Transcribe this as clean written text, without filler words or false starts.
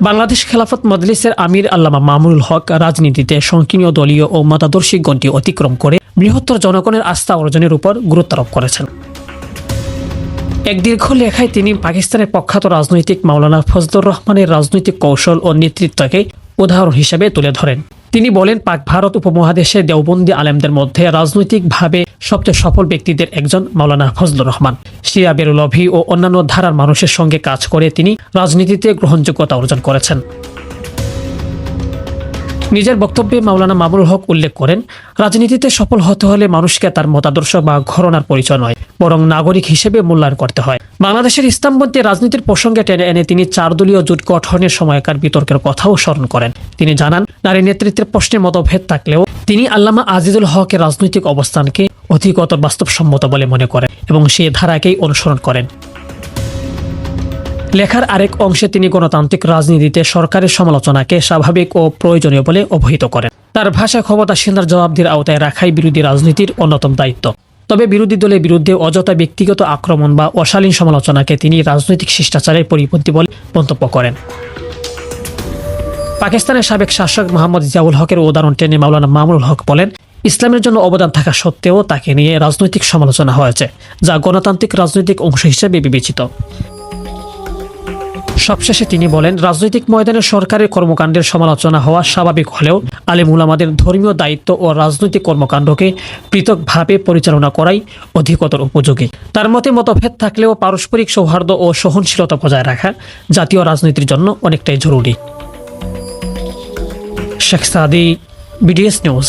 বাংলাদেশ খেলাফত মজলিসের আমির আল্লামা মামুনুল হক রাজনীতিতে সংকীর্ণ দলীয় ও মতাদর্শিক গণ্ডি অতিক্রম করে বৃহত্তর জনগণের আস্থা অর্জনের উপর গুরুত্বারোপ করেছেন। এক দীর্ঘ লেখায় তিনি পাকিস্তানের প্রখ্যাত রাজনৈতিক মাওলানা ফজলুর রহমানের রাজনৈতিক কৌশল ও নেতৃত্বকে উদাহরণ হিসেবে তুলে ধরেন। তিনি বলেন, পাক ভারত উপমহাদেশে দেওবন্দি আলেমদের মধ্যে রাজনৈতিকভাবে সবচেয়ে সফল ব্যক্তিদের একজন মাওলানা ফজলুর রহমান। শিয়া বেরলভী ও অন্যান্য ধারার মানুষের সঙ্গে কাজ করে তিনি রাজনীতিতে গ্রহণযোগ্যতা অর্জন করেছেন। নিজের বক্তব্যে মাওলানা মামুনুল হক উল্লেখ করেন, রাজনীতিতে সফল হতে হলে মানুষকে তার মতাদর্শ বা ঘরানার পরিচয় নয়, বরং নাগরিক হিসেবে মূল্যায়ন করতে হয়। বাংলাদেশের ইসলামপন্থী রাজনীতির প্রসঙ্গে টেনে এনে তিনি 4 দলীয় জোট গঠনের সময়কার বিতর্কের কথাও স্মরণ করেন। তিনি জানান, নারী নেতৃত্বের প্রশ্নে মতভেদ থাকলেও তিনি আল্লামা আজিজুল হকের রাজনৈতিক অবস্থানকে অধিকতর বাস্তবসম্মত বলে মনে করেন এবং সেই ধারাকেই অনুসরণ করেন। লেখার আরেক অংশে তিনি গণতান্ত্রিক রাজনীতিতে সরকারের সমালোচনাকে স্বাভাবিক ও প্রয়োজনীয় বলে অবহিত করেন। তার ভাষায় ক্ষমতাসীনদের জবাবদিহির আওতায় রাখাই বিরোধী রাজনীতির অন্যতম দায়িত্ব। তবে বিরোধী দলের বিরুদ্ধে অযথা ব্যক্তিগত আক্রমণ বা অশালীন সমালোচনাকে তিনি রাজনৈতিক শিষ্টাচারের পরিপন্থী বলে মন্তব্য করেন। পাকিস্তানের সাবেক শাসক মোহাম্মদ জিয়াউল হকের উদাহরণ টেনে মাওলানা মামুনুল হক বলেন, ইসলামের জন্য অবদান থাকা সত্ত্বেও তাকে নিয়ে রাজনৈতিক সমালোচনা হয়েছে, যা গণতান্ত্রিক রাজনৈতিক অংশ হিসেবে বিবেচিত। সবশেষে তিনি বলেন, রাজনৈতিক ময়দানে সরকারের কর্মকাণ্ডের সমালোচনা হওয়া স্বাভাবিক হলেও আলেম উলামাদের ধর্মীয় দায়িত্ব ও রাজনৈতিক কর্মকাণ্ডকে পৃথকভাবে পরিচালনা করাই অধিকতর উপযোগী। তার মতে মতভেদ থাকলেও পারস্পরিক সৌহার্দ্য ও সহনশীলতা বজায় রাখা জাতীয় রাজনীতির জন্য অনেকটাই জরুরি। শেখ সাদি, বিডিএস নিউজ।